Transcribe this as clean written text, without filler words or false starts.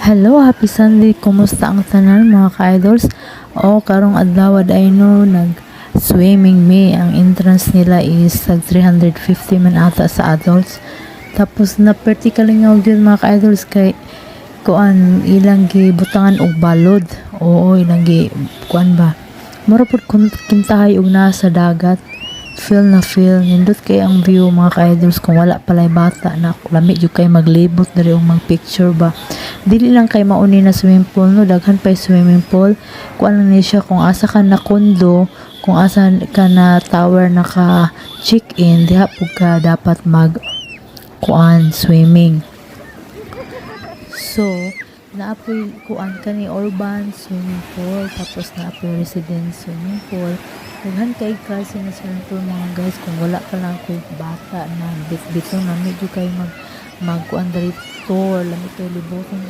Hello, happy Sunday. Kumusta ang tanan mga ka-idols? O karong adlaw ay no nag-swimming me. Ang entrance nila is tag 350 man ata sa adults. Tapos na vertical nga gyud mga ka-idols kay kuan ilang gibutangan og balod. Oo, ilang kuan ba. Mura pud kintahay og nasa dagat. Feel nindot kay ang view mga ka-idols kung wala palay bata na lami jud kay maglibot diri og mag-picture ba. Dili lang kay mauni na swimming pool no, daghan pa swimming pool. Kuan lang ni siya kung asa ka na kondo, kung asa ka na tower naka check-in, diha pud ka dapat mag kuan swimming. So, naapoy kuan kani urban swimming pool, tapos naapoy residence swimming pool. Daghan kay klase na swimming pool mga guys, kung wala ka lang kay bata na bit-bito na medyo kay mag kuan diri tour, lamig kay libutan